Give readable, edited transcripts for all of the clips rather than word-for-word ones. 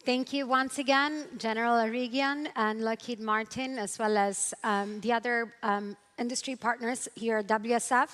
Thank you once again, General Arigian and Lockheed Martin, as well as the other industry partners here at WSF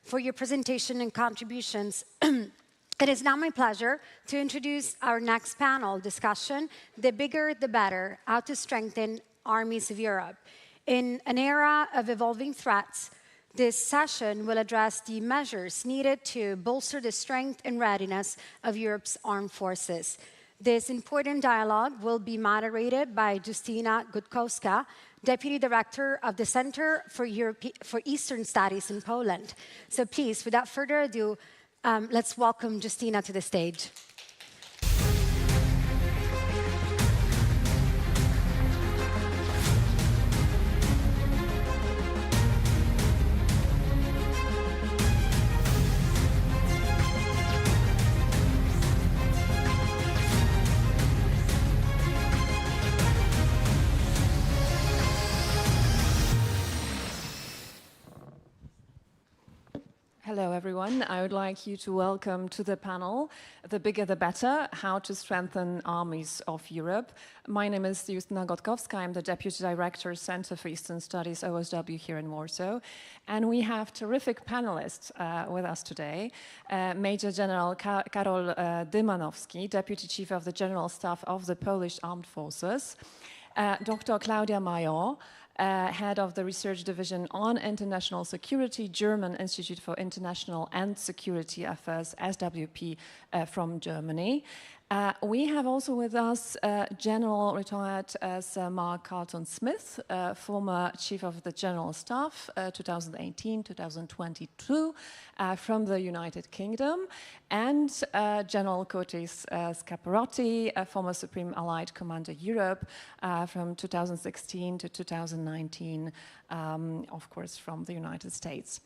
for your presentation and contributions. It is now my pleasure to introduce our next panel discussion, The Bigger the Better, How to Strengthen Armies of Europe. In an era of evolving threats, this session will address the measures needed to bolster the strength and readiness of Europe's armed forces. This important dialogue will be moderated by Justyna Gotkowska, Deputy Director of the Center for Eastern Studies in Poland. So please, without further ado, let's welcome Justyna to the stage. Hello, everyone. I would like you to welcome to the panel, The Bigger the Better, How to Strengthen Armies of Europe. My name is Justyna Gotkowska. I'm the Deputy Director, Center for Eastern Studies, OSW, here in Warsaw. And we have terrific panelists with us today. Major General Karol Dymanowski, Deputy Chief of the General Staff of the Polish Armed Forces. Dr. Claudia Major, Head of the Research Division on International Security, German Institute for International and Security Affairs, SWP, from Germany. We have also with us General Retired Sir Mark Carleton-Smith, former Chief of the General Staff, 2018-2022, from the United Kingdom, and General Curtis Scaparrotti, former Supreme Allied Commander Europe, from 2016 to 2019, of course, from the United States.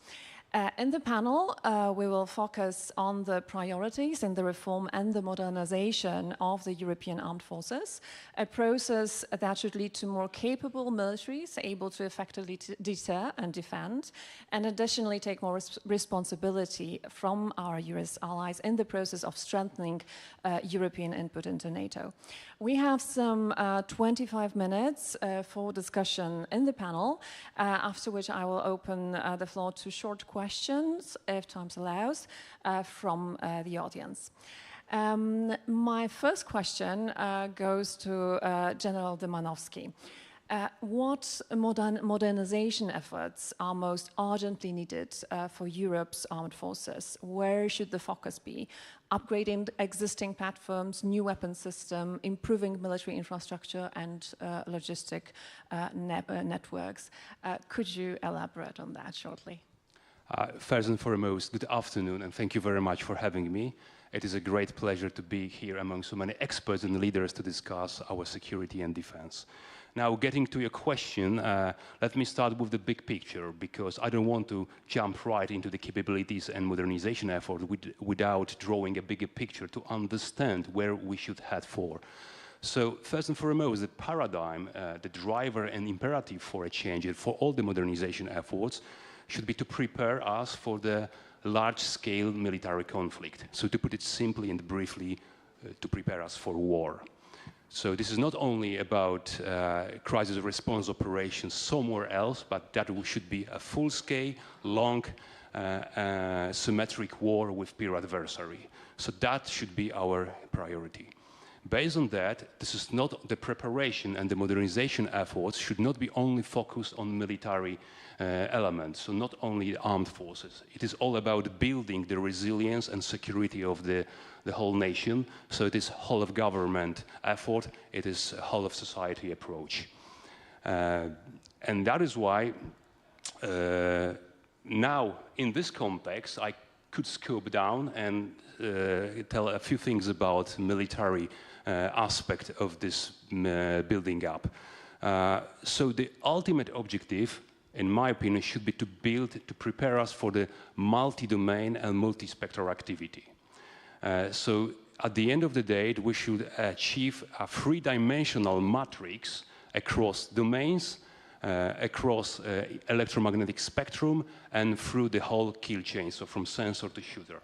In the panel, we will focus on the priorities in the reform and the modernization of the European armed forces, a process that should lead to more capable militaries able to effectively deter and defend, and additionally take more responsibility from our US allies in the process of strengthening European input into NATO. We have some 25 minutes for discussion in the panel, after which I will open the floor to short questions, if time allows, from the audience. My first question goes to General Dymanowski. What modernization efforts are most urgently needed for Europe's armed forces? Where should the focus be? Upgrading existing platforms, new weapon system, improving military infrastructure and logistic networks. Could you elaborate on that shortly? First and foremost, good afternoon, and thank you very much for having me. It is a great pleasure to be here among so many experts and leaders to discuss our security and defense. Now, getting to your question, let me start with the big picture, because I don't want to jump right into the capabilities and modernization effort without drawing a bigger picture to understand where we should head for. So, first and foremost, the paradigm, the driver and imperative for a change and for all the modernization efforts should be to prepare us for the large-scale military conflict. So, to put it simply and briefly, to prepare us for war. So this is not only about crisis response operations somewhere else, but that should be a full-scale, long, symmetric war with peer adversary. So that should be our priority. Based on that, this is not the preparation and the modernization efforts should not be only focused on military elements, so not only the armed forces. It is all about building the resilience and security of the whole nation. So it is whole of government effort, it is a whole of society approach. And that is why now in this context, I could scope down and tell a few things about military aspect of this building up. So the ultimate objective, in my opinion, should be to prepare us for the multi-domain and multi-spectral activity. So at the end of the day, we should achieve a three-dimensional matrix across domains, across electromagnetic spectrum, and through the whole kill chain, so from sensor to shooter.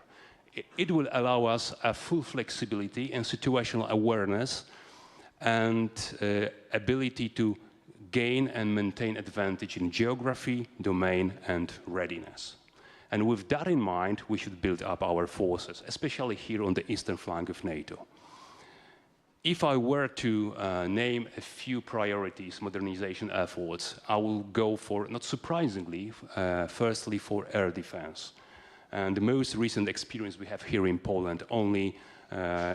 It will allow us a full flexibility and situational awareness and ability to gain and maintain advantage in geography, domain, and readiness. And with that in mind, we should build up our forces, especially here on the eastern flank of NATO. If I were to name a few priorities, modernization efforts, I will go for, not surprisingly, firstly for air defense. And the most recent experience we have here in Poland only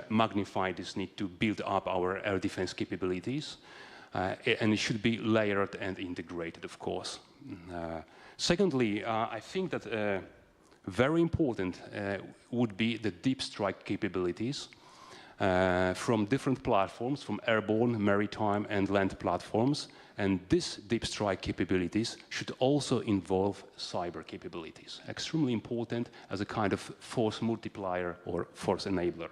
magnified this need to build up our air defense capabilities. And it should be layered and integrated, of course. Secondly, I think that very important would be the deep strike capabilities from different platforms, from airborne, maritime, and land platforms. And these deep strike capabilities should also involve cyber capabilities. Extremely important as a kind of force multiplier or force enabler.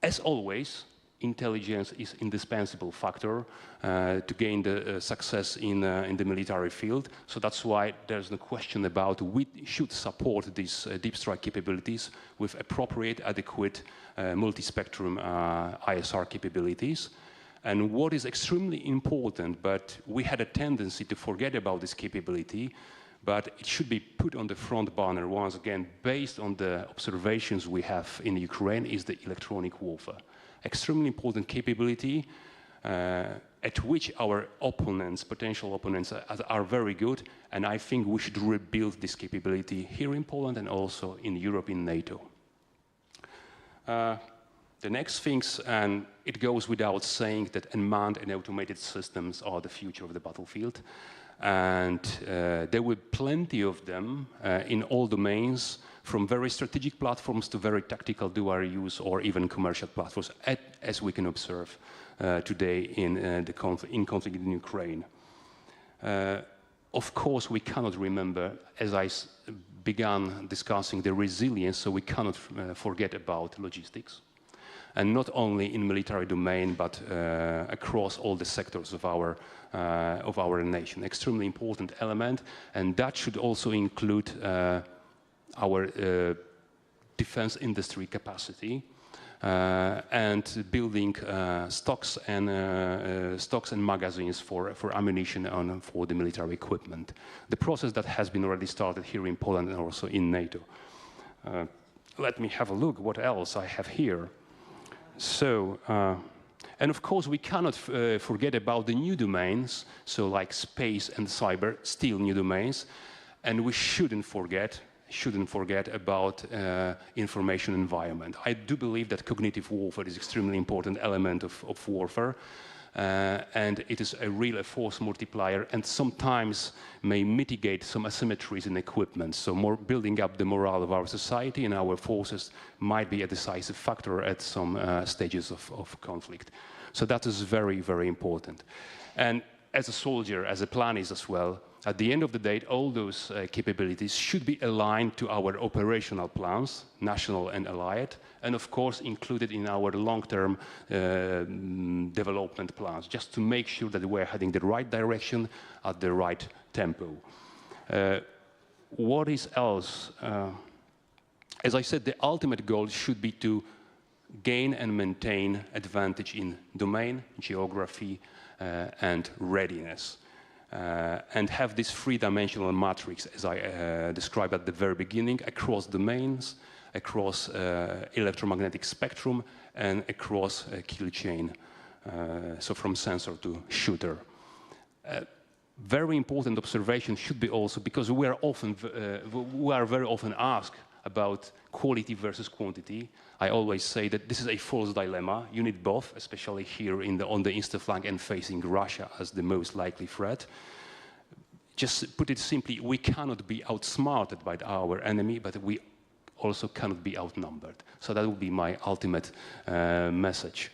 As always, intelligence is indispensable factor to gain the success in the military field. So that's why there's no question about we should support these deep strike capabilities with appropriate, adequate, multi-spectrum ISR capabilities. And what is extremely important, but we had a tendency to forget about this capability, but it should be put on the front burner once again, based on the observations we have in Ukraine, is the electronic warfare. Extremely important capability at which our opponents, potential opponents, are very good, and I think we should rebuild this capability here in Poland and also in Europe, in NATO. The next things, and it goes without saying that unmanned and automated systems are the future of the battlefield, and there were plenty of them in all domains, from very strategic platforms to very tactical dual use or even commercial platforms, as we can observe today in conflict in Ukraine. Of course, we cannot remember, as I began discussing, the resilience, so we cannot forget about logistics. And not only in military domain, but across all the sectors of our nation. Extremely important element, and that should also include our defense industry capacity and building stocks and magazines for ammunition and for the military equipment. The process that has been already started here in Poland and also in NATO. Let me have a look what else I have here. So, and of course we cannot forget about the new domains, so like space and cyber, still new domains, and we shouldn't forget about information environment. I do believe that cognitive warfare is extremely important element of warfare, and it is a real force multiplier and sometimes may mitigate some asymmetries in equipment. So more building up the morale of our society and our forces might be a decisive factor at some stages of conflict. So that is very, very important. And as a soldier, as a planist as well, at the end of the day, all those capabilities should be aligned to our operational plans, national and allied, and of course included in our long-term development plans, just to make sure that we're heading the right direction at the right tempo. What is else? As I said, the ultimate goal should be to gain and maintain advantage in domain, geography, and readiness. And have this three-dimensional matrix, as I described at the very beginning, across domains, across electromagnetic spectrum, and across kill chain, so from sensor to shooter. Very important observation should be also, because we are very often asked about quality versus quantity. I always say that this is a false dilemma. You need both, especially here on the eastern flank and facing Russia as the most likely threat. Just put it simply, we cannot be outsmarted by our enemy, but we also cannot be outnumbered. So that would be my ultimate message.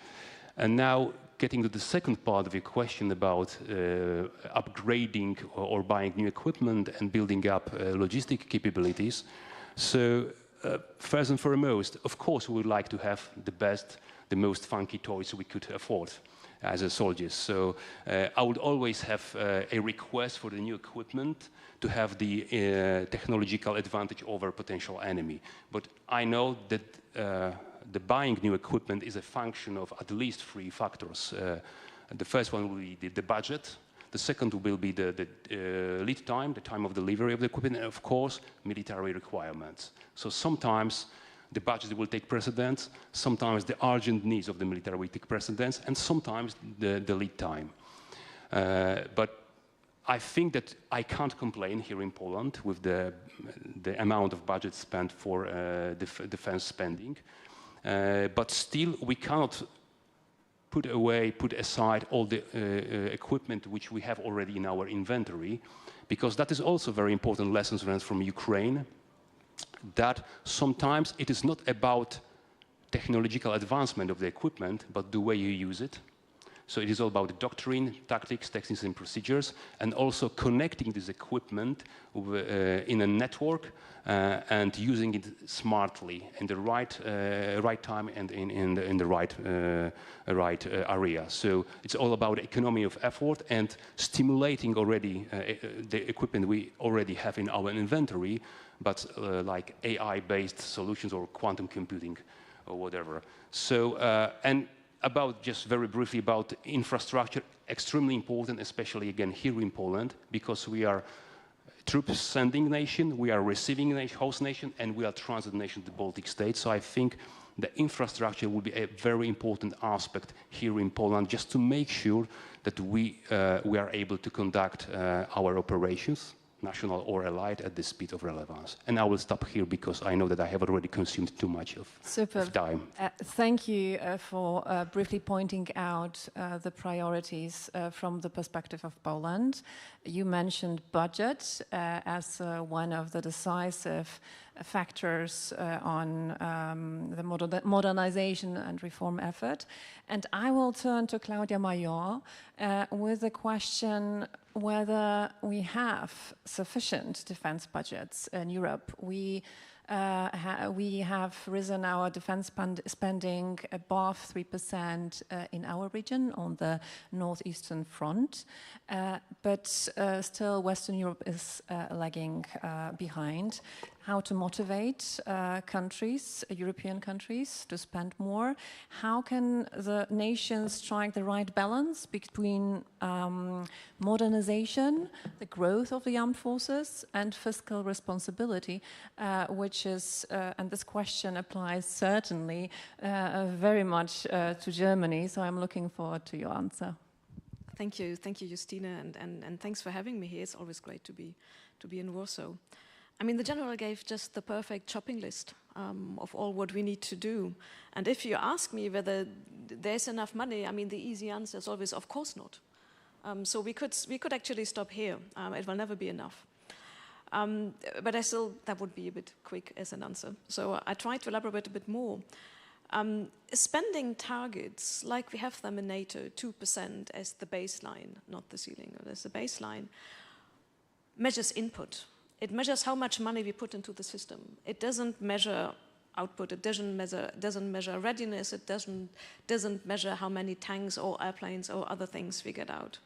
And now, getting to the second part of your question about upgrading or buying new equipment and building up logistic capabilities. So first and foremost, of course, we would like to have the best, the most funky toys we could afford as a soldiers. So I would always have a request for the new equipment to have the technological advantage over potential enemy. But I know that the buying new equipment is a function of at least three factors. The first one will be the budget. The second will be the lead time, the time of delivery of the equipment, and of course, military requirements. So sometimes the budget will take precedence, sometimes the urgent needs of the military will take precedence, and sometimes the lead time. But I think that I can't complain here in Poland with the amount of budget spent for defense spending. But still, we cannot put aside all the equipment which we have already in our inventory, because that is also very important lessons learned from Ukraine, that sometimes it is not about technological advancement of the equipment, but the way you use it. So it is all about the doctrine, tactics, techniques, and procedures, and also connecting this equipment in a network and using it smartly in the right time and in the right area. So it's all about economy of effort and stimulating already the equipment we already have in our inventory, but like AI-based solutions or quantum computing or whatever. So and about, just very briefly, about infrastructure, extremely important, especially again here in Poland, because we are troops sending nation, we are receiving host nation, and we are transit nation to the Baltic states. So I think the infrastructure will be a very important aspect here in Poland, just to make sure that we are able to conduct our operations, national or allied, at the speed of relevance. And I will stop here because I know that I have already consumed too much of time. Thank you for briefly pointing out the priorities from the perspective of Poland. You mentioned budget as one of the decisive factors on the modernization and reform effort. And I will turn to Claudia Major with the question whether we have sufficient defense budgets in Europe. We have risen our defense spending above 3% in our region on the northeastern front, but still Western Europe is lagging behind. How to motivate countries, European countries, to spend more? How can the nations strike the right balance between modernization, the growth of the armed forces, and fiscal responsibility, which is, and this question applies certainly very much to Germany, so I'm looking forward to your answer. Thank you, Justyna, and thanks for having me here. It's always great to be in Warsaw. I mean, the General gave just the perfect shopping list of all what we need to do. And if you ask me whether there's enough money, I mean, the easy answer is always, of course not. So we could actually stop here. It will never be enough. But that would be a bit quick as an answer. So I tried to elaborate a bit more. Spending targets, like we have them in NATO, 2% as the baseline, not the ceiling, as the baseline, measures input. It measures how much money we put into the system. It doesn't measure output. It doesn't measure readiness. It doesn't measure how many tanks or airplanes or other things we get out.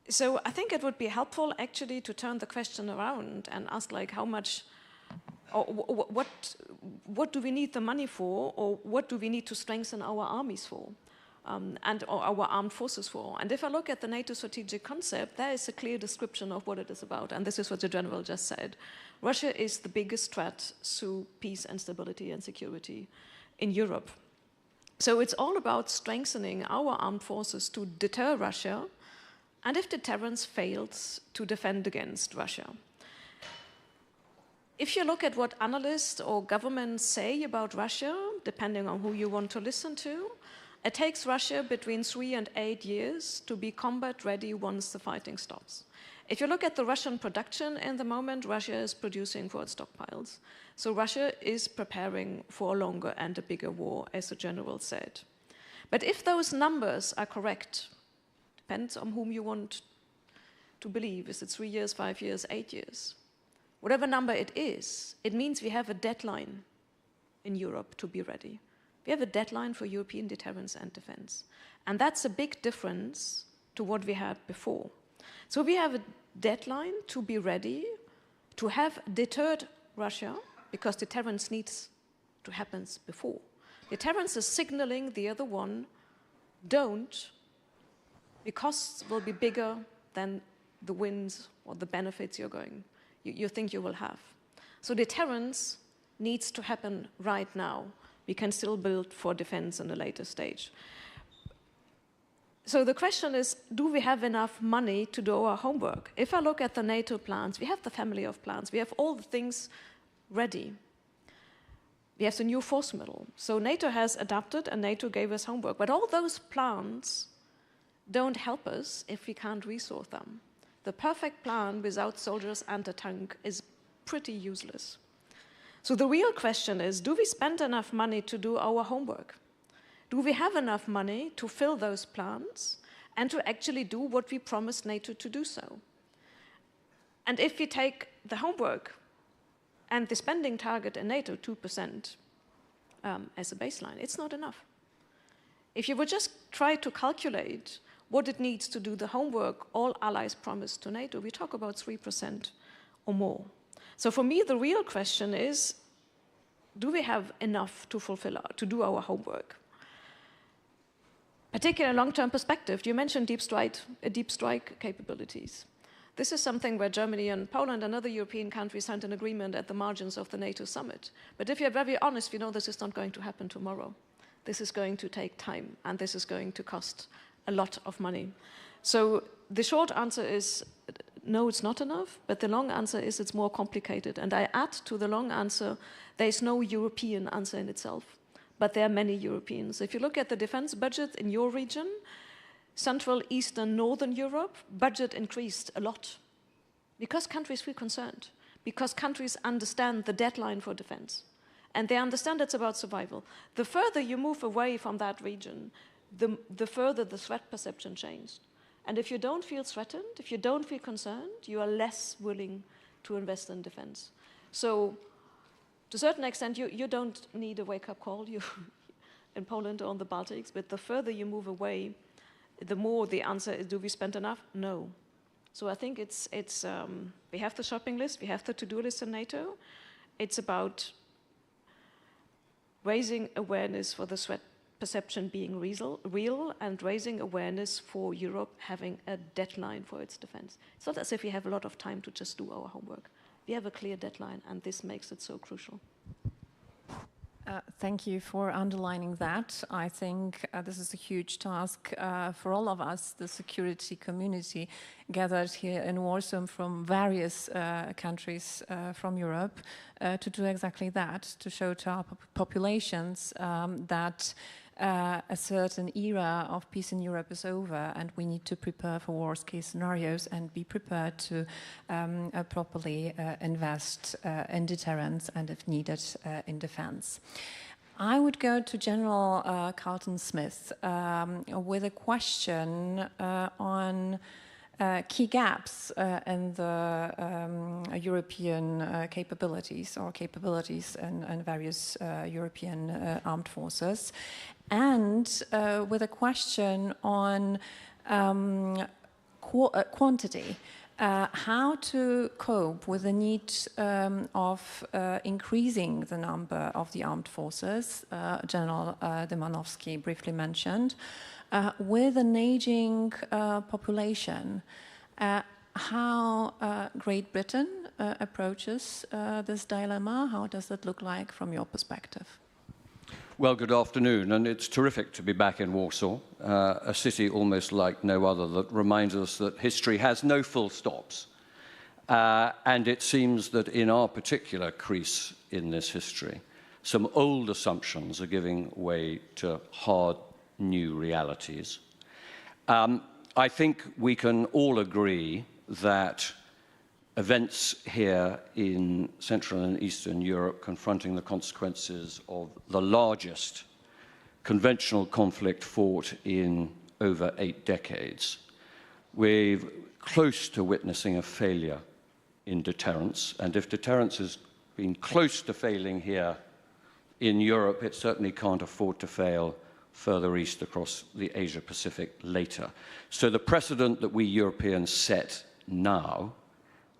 So I think it would be helpful actually to turn the question around and ask, like, how much, or what do we need the money for, or what do we need to strengthen our armies for? And our armed forces for. And if I look at the NATO strategic concept, there is a clear description of what it is about, and this is what the General just said. Russia is the biggest threat to peace and stability and security in Europe. So it's all about strengthening our armed forces to deter Russia, and if deterrence fails, to defend against Russia. If you look at what analysts or governments say about Russia, depending on who you want to listen to, it takes Russia between 3 and 8 years to be combat ready once the fighting stops. If you look at the Russian production in the moment, Russia is producing for its stockpiles. So Russia is preparing for a longer and a bigger war, as the General said. But if those numbers are correct, depends on whom you want to believe. Is it 3 years, 5 years, 8 years? Whatever number it is, it means we have a deadline in Europe to be ready. We have a deadline for European deterrence and defense. And that's a big difference to what we had before. So we have a deadline to be ready, to have deterred Russia, because deterrence needs to happen before. Deterrence is signaling the other one, don't, the costs will be bigger than the wins or the benefits you think you will have. So deterrence needs to happen right now. We can still build for defense in a later stage. So the question is, do we have enough money to do our homework? If I look at the NATO plans, we have the family of plans. We have all the things ready. We have the new force model. So NATO has adapted and NATO gave us homework. But all those plans don't help us if we can't resource them. The perfect plan without soldiers and a tank is pretty useless. So the real question is, do we spend enough money to do our homework? Do we have enough money to fill those plans and to actually do what we promised NATO to do so? And if we take the homework and the spending target in NATO, 2%, as a baseline, it's not enough. If you would just try to calculate what it needs to do the homework all allies promised to NATO, we talk about 3% or more. So for me, the real question is, do we have enough to to do our homework? Particularly long-term perspective, you mentioned deep strike capabilities. This is something where Germany and Poland and other European countries signed an agreement at the margins of the NATO summit. But if you're very honest, we know this is not going to happen tomorrow. This is going to take time, and this is going to cost a lot of money. So the short answer is, no, it's not enough, but the long answer is it's more complicated. And I add to the long answer, there is no European answer in itself, but there are many Europeans. If you look at the defense budget in your region, Central, Eastern, Northern Europe, budget increased a lot because countries feel concerned, because countries understand the deadline for defense, and they understand it's about survival. The further you move away from that region, the further the threat perception changed. And if you don't feel threatened, if you don't feel concerned, you are less willing to invest in defense. So to a certain extent, you don't need a wake-up call in Poland or on the Baltics, but the further you move away, the more the answer is, do we spend enough? No. So I think we have the shopping list, we have the to-do list in NATO. It's about raising awareness for the threat perception being real and raising awareness for Europe having a deadline for its defense. It's not as if we have a lot of time to just do our homework. We have a clear deadline, and this makes it so crucial. Thank you for underlining that. I think this is a huge task for all of us, the security community gathered here in Warsaw from various countries from Europe, to do exactly that, to show to our populations that a certain era of peace in Europe is over, and we need to prepare for worst case scenarios and be prepared to properly invest in deterrence and, if needed, in defense. I would go to General Carleton-Smith with a question on key gaps in the European capabilities in various European armed forces, and with a question on quantity. How to cope with the need of increasing the number of the armed forces, General Dymanowski briefly mentioned, with an aging population. How Great Britain approaches this dilemma? How does that look like from your perspective? Well, good afternoon, and it's terrific to be back in Warsaw, a city almost like no other that reminds us that history has no full stops. And it seems that in our particular crease in this history, some old assumptions are giving way to hard new realities. I think we can all agree that events here in Central and Eastern Europe confronting the consequences of the largest conventional conflict fought in over 8 decades, we're close to witnessing a failure in deterrence. And if deterrence has been close to failing here in Europe, it certainly can't afford to fail further east across the Asia-Pacific later. So the precedent that we Europeans set now,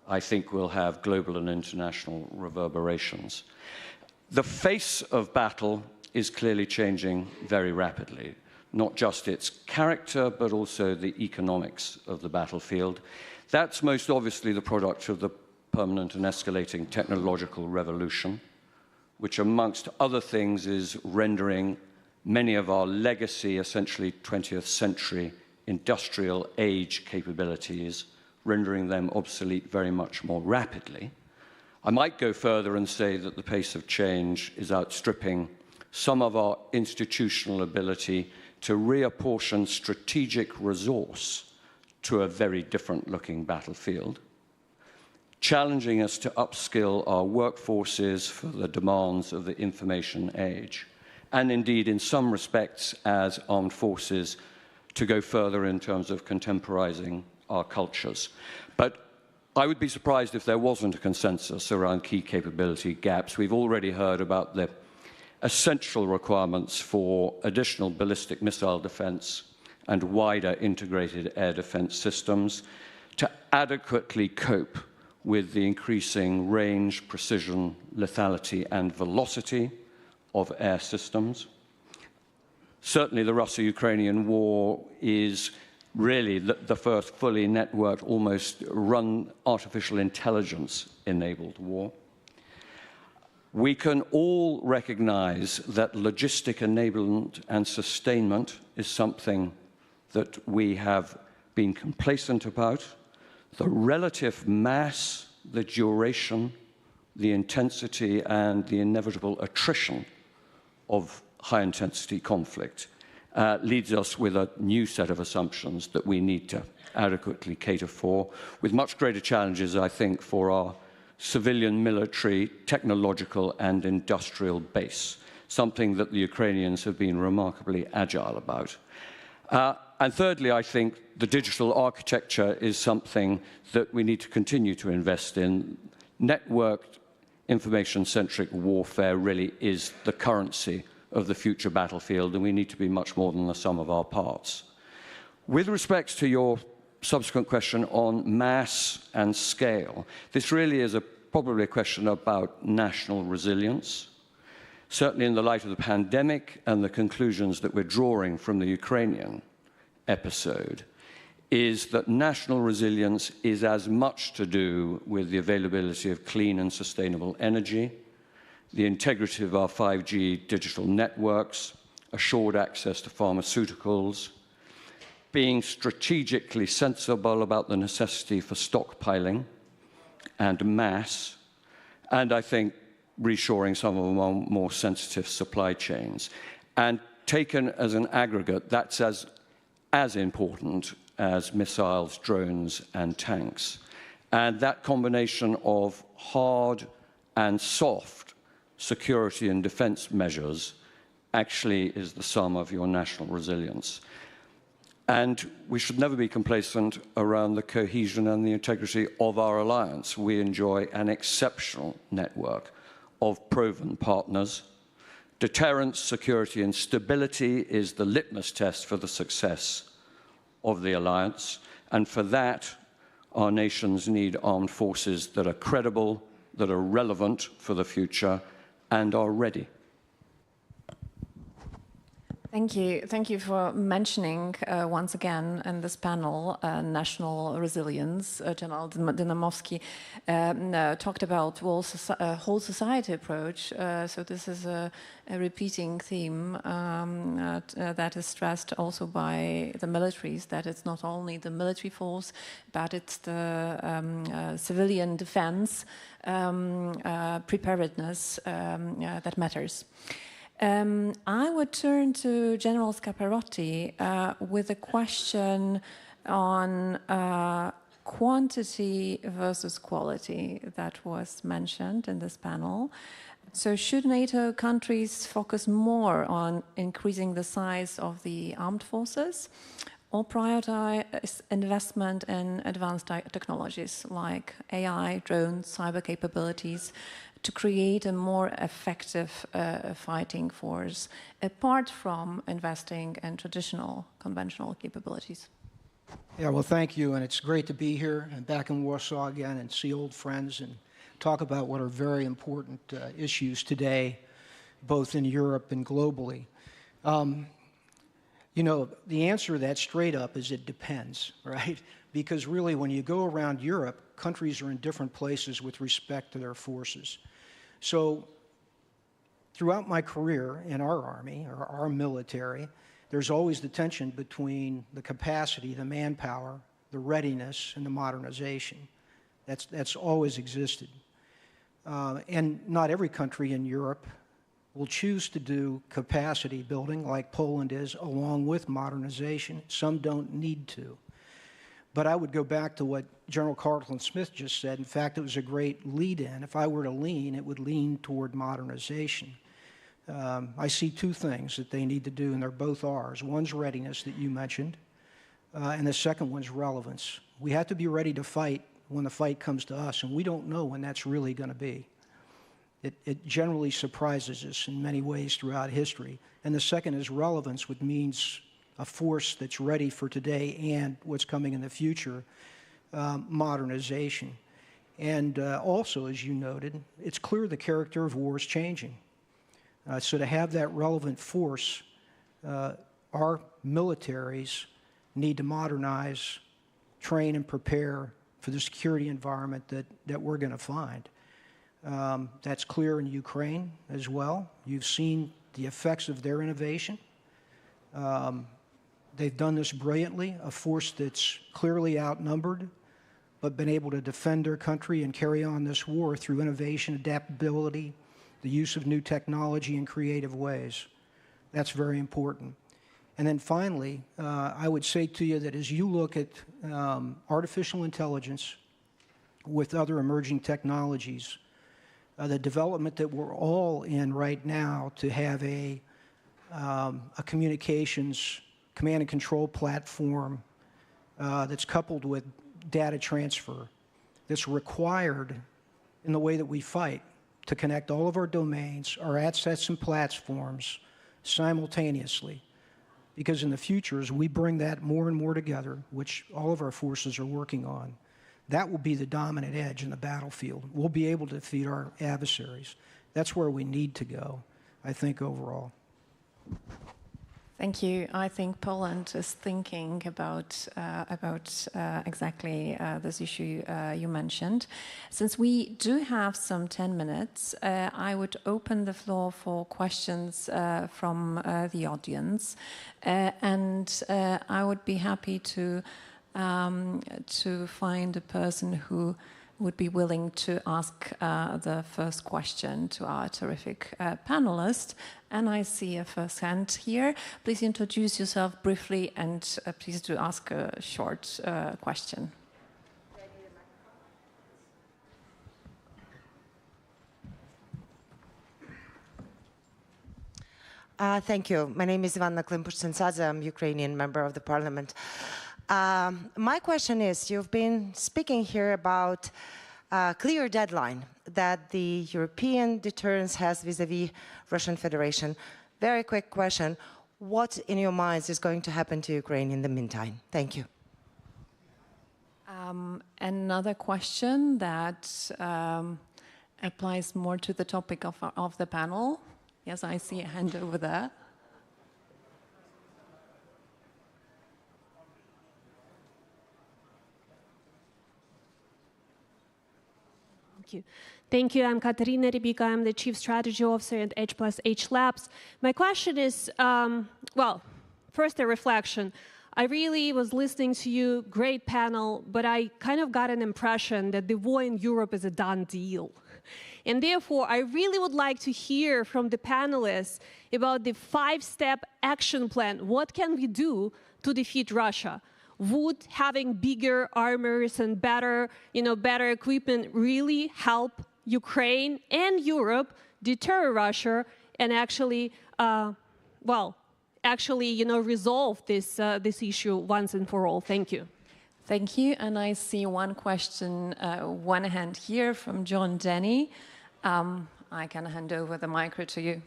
I think, will have global and international reverberations. The face of battle is clearly changing very rapidly, not just its character, but also the economics of the battlefield. That's most obviously the product of the permanent and escalating technological revolution, which amongst other things is rendering many of our legacy, essentially 20th century industrial age capabilities, rendering them obsolete very much more rapidly. I might go further and say that the pace of change is outstripping some of our institutional ability to reapportion strategic resource to a very different looking battlefield, challenging us to upskill our workforces for the demands of the information age, and indeed, in some respects, as armed forces, to go further in terms of contemporizing our cultures. But I would be surprised if there wasn't a consensus around key capability gaps. We've already heard about the essential requirements for additional ballistic missile defense and wider integrated air defense systems to adequately cope with the increasing range, precision, lethality, and velocity of air systems. Certainly, the Russo-Ukrainian war is really the first fully networked, almost run artificial intelligence-enabled war. We can all recognize that logistic enablement and sustainment is something that we have been complacent about. The relative mass, the duration, the intensity, and the inevitable attrition of high-intensity conflict leads us with a new set of assumptions that we need to adequately cater for, with much greater challenges, I think, for our civilian, military, technological, and industrial base, something that the Ukrainians have been remarkably agile about. And thirdly, I think the digital architecture is something that we need to continue to invest in. Networked, information-centric warfare really is the currency of the future battlefield, and we need to be much more than the sum of our parts. With respect to your subsequent question on mass and scale, this really is probably a question about national resilience. Certainly in the light of the pandemic and the conclusions that we're drawing from the Ukrainian episode, is that national resilience is as much to do with the availability of clean and sustainable energy, the integrity of our 5G digital networks, assured access to pharmaceuticals, being strategically sensible about the necessity for stockpiling and mass, and I think reshoring some of our more sensitive supply chains. And taken as an aggregate, that's as important as missiles, drones, and tanks. And that combination of hard and soft security and defense measures actually is the sum of your national resilience. And we should never be complacent around the cohesion and the integrity of our alliance. We enjoy an exceptional network of proven partners. Deterrence, security, and stability is the litmus test for the success of the alliance. And for that, our nations need armed forces that are credible, that are relevant for the future, and are ready. Thank you. Thank you for mentioning once again in this panel national resilience. General Dymanowski talked about whole society approach. So this is a repeating theme that is stressed also by the militaries, that it's not only the military force, but it's the civilian defense preparedness that matters. I would turn to General Scaparrotti with a question on quantity versus quality that was mentioned in this panel. So should NATO countries focus more on increasing the size of the armed forces, or prioritize investment in advanced technologies like AI, drones, cyber capabilities, to create a more effective fighting force, apart from investing in traditional, conventional capabilities? Yeah, well, thank you, and it's great to be here and back in Warsaw again and see old friends and talk about what are very important issues today, both in Europe and globally. You know, the answer to that straight up is it depends, right? Because really, when you go around Europe, countries are in different places with respect to their forces. So throughout my career in our Army, or our military, there's always the tension between the capacity, the manpower, the readiness, and the modernization. That's always existed. And not every country in Europe will choose to do capacity building like Poland is, along with modernization. Some don't need to. But I would go back to what General Carleton-Smith just said. In fact, it was a great lead-in. If I were to lean, it would lean toward modernization. I see two things that they need to do, and they're both ours. One's readiness that you mentioned, and the second one's relevance. We have to be ready to fight when the fight comes to us, and we don't know when that's really going to be. It generally surprises us in many ways throughout history. And the second is relevance, which means a force that's ready for today and what's coming in the future, modernization. And also, as you noted, it's clear the character of war is changing. So to have that relevant force, our militaries need to modernize, train, and prepare for the security environment that we're going to find. That's clear in Ukraine as well. You've seen the effects of their innovation. They've done this brilliantly, a force that's clearly outnumbered, but been able to defend their country and carry on this war through innovation, adaptability, the use of new technology in creative ways. That's very important. And then finally, I would say to you that as you look at artificial intelligence with other emerging technologies, the development that we're all in right now to have a communications command and control platform that's coupled with data transfer, that's required in the way that we fight to connect all of our domains, our assets and platforms simultaneously. Because in the future, as we bring that more and more together, which all of our forces are working on, that will be the dominant edge in the battlefield. We'll be able to defeat our adversaries. That's where we need to go, I think, overall. Thank you. I think Poland is thinking about exactly this issue you mentioned. Since we do have some 10 minutes, I would open the floor for questions from the audience, and I would be happy to find a person who would be willing to ask the first question to our terrific panelist. And I see a first hand here. Please introduce yourself briefly and please do ask a short question. Thank you. My name is Ivana Klimpush-Sensadze. I'm a Ukrainian member of the parliament. My question is, you've been speaking here about a clear deadline that the European deterrence has vis-a-vis Russian Federation. Very quick question. What, in your minds, is going to happen to Ukraine in the meantime? Thank you. Another question that applies more to the topic of the panel. Yes, I see a hand over there. Thank you. I'm Katerina Rybika. I'm the Chief Strategy Officer at H+H Labs. My question is, well, first a reflection. I really was listening to you, great panel, but I kind of got an impression that the war in Europe is a done deal. And therefore, I really would like to hear from the panelists about the 5-step action plan. What can we do to defeat Russia? Would having bigger armors and better equipment really help Ukraine and Europe deter Russia and actually, resolve this issue once and for all? Thank you. Thank you. And I see one question, one hand here from John Denny. I can hand over the micro to you.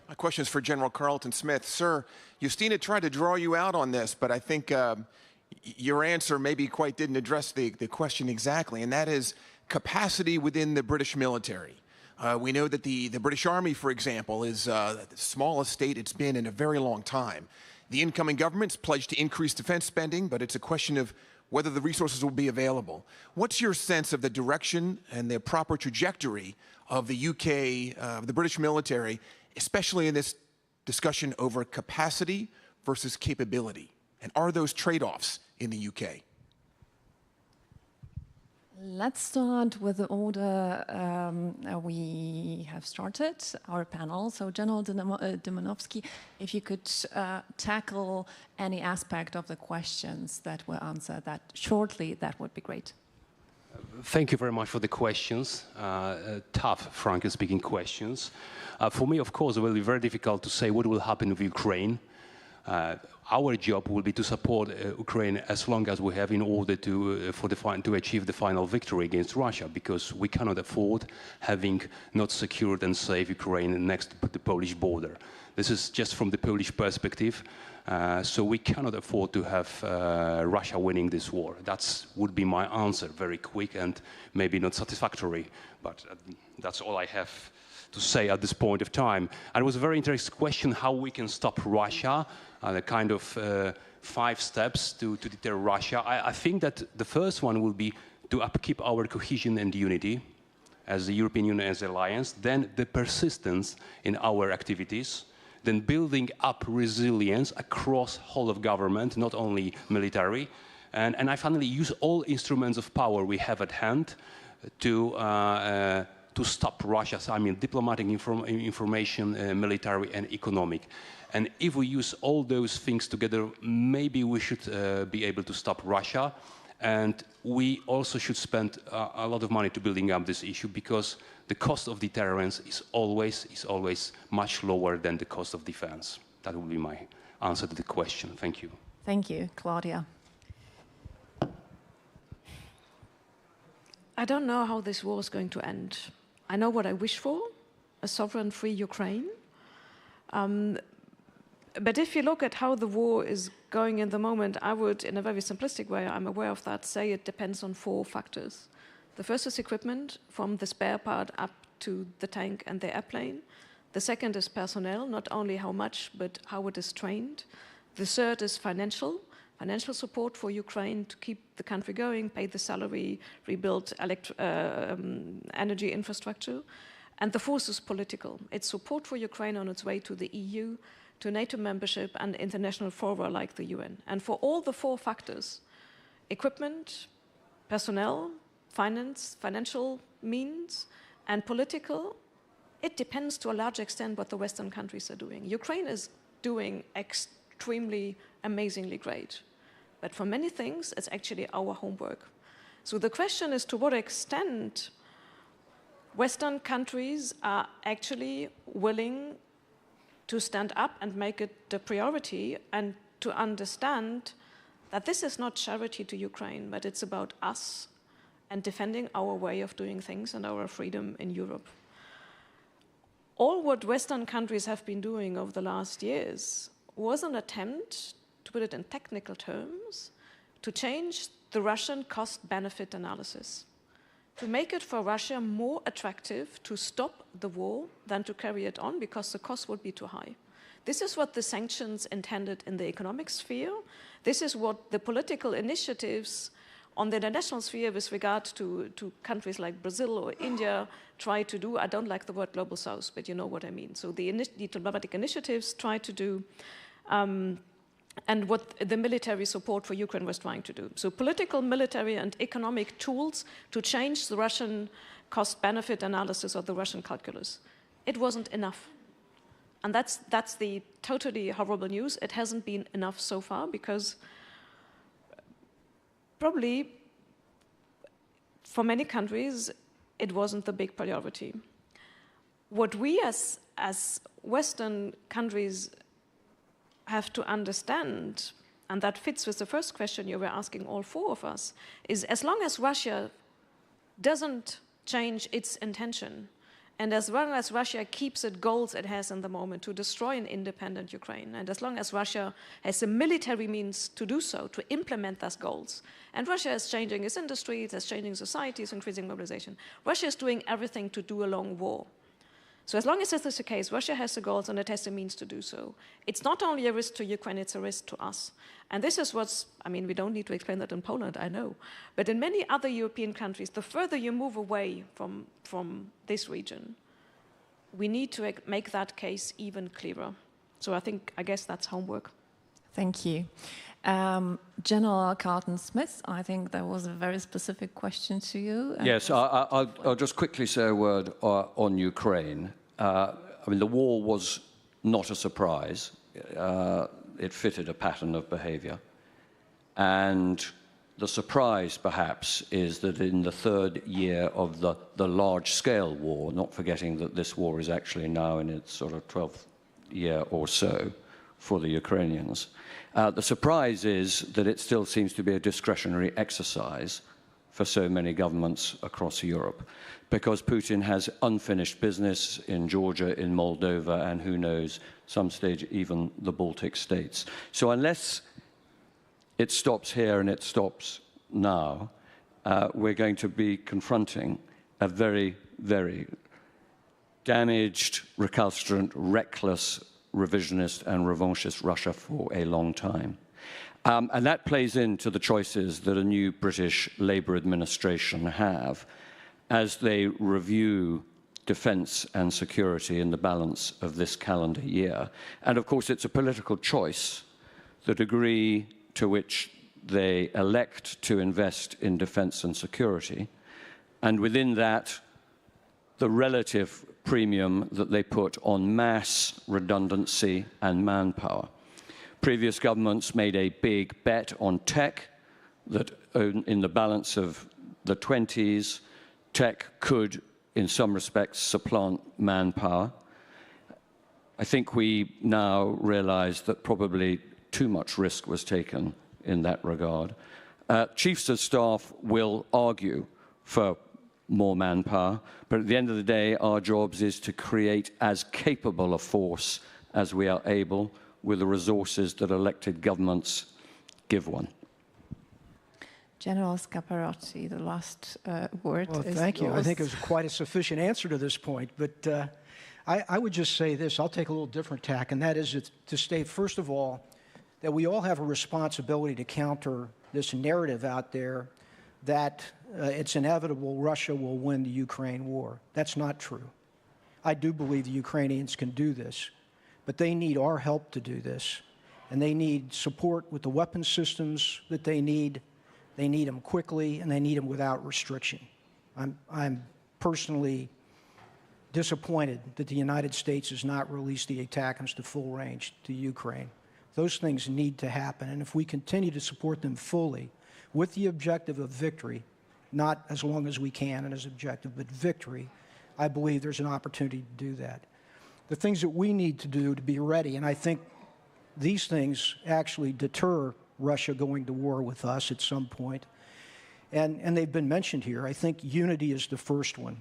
My question is for General Carleton-Smith. Sir, Justyna tried to draw you out on this, but I think your answer maybe quite didn't address the question exactly, and that is capacity within the British military. We know that the British Army, for example, is the smallest state it's been in a very long time. The incoming government's pledged to increase defense spending, but it's a question of whether the resources will be available. What's your sense of the direction and the proper trajectory of the UK, the British military, especially in this discussion over capacity versus capability? And are those trade-offs in the UK? Let's start with the order we have started our panel. So General Dymanowski, if you could tackle any aspect of the questions that were answered that shortly, that would be great. Thank you very much for the questions, tough, frankly speaking, questions. For me, of course, it will be very difficult to say what will happen with Ukraine. Our job will be to support Ukraine as long as we have in order to achieve the final victory against Russia, because we cannot afford having not secured and safe Ukraine next to the Polish border. This is just from the Polish perspective. So we cannot afford to have Russia winning this war. That would be my answer, very quick and maybe not satisfactory, but that's all I have to say at this point of time. And it was a very interesting question how we can stop Russia, the kind of 5 steps to deter Russia. I think that the first one will be to upkeep our cohesion and unity as the European Union, as an alliance, then the persistence in our activities, then building up resilience across whole of government, not only military, and I finally use all instruments of power we have at hand to stop Russia. So, I mean, diplomatic information, military and economic. And if we use all those things together, maybe we should be able to stop Russia. And we also should spend a lot of money to building up this issue, because the cost of deterrence is always much lower than the cost of defense. That would be my answer to the question. Thank you. Thank you. Claudia. I don't know how this war is going to end. I know what I wish for, a sovereign, free Ukraine. But if you look at how the war is going in the moment, I would, in a very simplistic way, I'm aware of that, say it depends on 4 factors. The first is equipment, from the spare part up to the tank and the airplane. The second is personnel, not only how much, but how it is trained. The third is financial support for Ukraine to keep the country going, pay the salary, rebuild energy infrastructure. And the fourth is political. It's support for Ukraine on its way to the EU, to NATO membership and international fora like the UN. And for all the 4 factors, equipment, personnel, financial means, and political, it depends to a large extent what the Western countries are doing. Ukraine is doing extremely, amazingly great. But for many things, it's actually our homework. So the question is to what extent Western countries are actually willing to stand up and make it the priority and to understand that this is not charity to Ukraine, but it's about us and defending our way of doing things and our freedom in Europe. All what Western countries have been doing over the last years was an attempt, to put it in technical terms, to change the Russian cost-benefit analysis, to make it for Russia more attractive to stop the war than to carry it on, because the cost would be too high. This is what the sanctions intended in the economic sphere. This is what the political initiatives on the international sphere with regard to countries like Brazil or India try to do. I don't like the word global south, but you know what I mean. So the diplomatic initiatives try to do, and what the military support for Ukraine was trying to do. So political, military, and economic tools to change the Russian cost-benefit analysis of the Russian calculus. It wasn't enough. And that's the totally horrible news. It hasn't been enough so far, because probably for many countries, it wasn't the big priority. What we as Western countries have to understand, and that fits with the first question you were asking all 4 of us, is as long as Russia doesn't change its intention And as long as Russia keeps its goals it has in the moment to destroy an independent Ukraine, and as long as Russia has the military means to do so, to implement those goals, and Russia is changing its industries, it's changing societies, increasing mobilization, Russia is doing everything to do a long war. So as long as this is the case, Russia has the goals and it has the means to do so. It's not only a risk to Ukraine, it's a risk to us. And this is what's, I mean, we don't need to explain that in Poland, I know. But in many other European countries, the further you move away from this region, we need to make that case even clearer. So I guess that's homework. Thank you. General Carleton-Smith, I think there was a very specific question to you. Yes, I'll just quickly say a word on Ukraine. I mean, the war was not a surprise. It fitted a pattern of behavior. And the surprise, perhaps, is that in the third year of the large-scale war, not forgetting that this war is actually now in its sort of 12th year or so for the Ukrainians, the surprise is that it still seems to be a discretionary exercise for so many governments across Europe, because Putin has unfinished business in Georgia, in Moldova, and who knows, some stage even the Baltic states. So unless it stops here and it stops now, we're going to be confronting a very, very damaged, recalcitrant, reckless, revisionist and revanchist Russia for a long time. And that plays into the choices that a new British Labour administration have as they review defence and security in the balance of this calendar year. And of course, it's a political choice, the degree to which they elect to invest in defence and security, and within that, the relative premium that they put on mass redundancy and manpower. Previous governments made a big bet on tech, that in the balance of the 20s, tech could, in some respects, supplant manpower. I think we now realize that probably too much risk was taken in that regard. Chiefs of staff will argue for more manpower, but at the end of the day, our jobs is to create as capable a force as we are able with the resources that elected governments give one. General Scaparrotti, the last word is yours. Thank you. I think it was quite a sufficient answer to this point, but I would just say this. I'll take a little different tack, and that is to state, first of all, that we all have a responsibility to counter this narrative out there that it's inevitable Russia will win the Ukraine war. That's not true. I do believe the Ukrainians can do this, but they need our help to do this, and they need support with the weapon systems that they need. They need them quickly, and they need them without restriction. I'm personally disappointed that the United States has not released the ATACMS to full range to Ukraine. Those things need to happen, and if we continue to support them fully with the objective of victory, not as long as we can and as objective, but victory, I believe there's an opportunity to do that. The things that we need to do to be ready, and I think these things actually deter Russia going to war with us at some point, and they've been mentioned here. I think unity is the first one,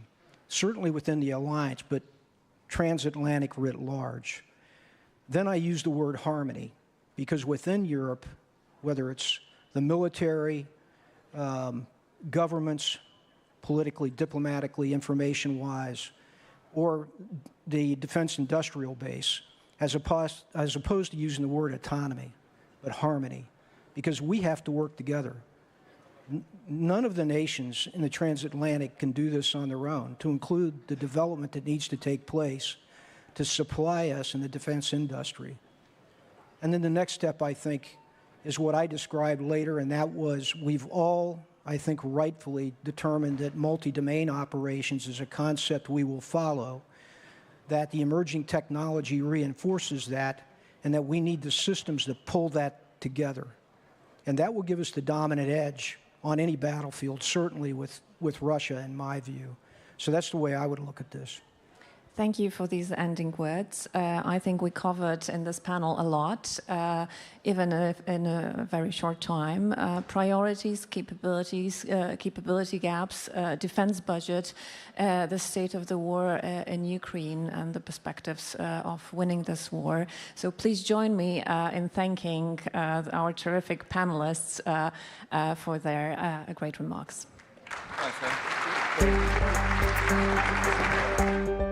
certainly within the alliance, but transatlantic writ large. Then I use the word harmony, because within Europe, whether it's the military, governments, politically, diplomatically, information-wise, or the defense industrial base, as opposed to using the word autonomy, but harmony, because we have to work together. None of the nations in the transatlantic can do this on their own, to include the development that needs to take place to supply us in the defense industry. And then the next step, I think, is what I described later, and that was we've all, I think, rightfully determined that multi-domain operations is a concept we will follow, that the emerging technology reinforces that, and that we need the systems that pull that together. And that will give us the dominant edge on any battlefield, certainly with Russia, in my view. So that's the way I would look at this. Thank you for these ending words. I think we covered in this panel a lot, even if in a very short time. Priorities, capabilities, capability gaps, defense budget, the state of the war in Ukraine, and the perspectives of winning this war. So please join me in thanking our terrific panelists for their great remarks. Thanks,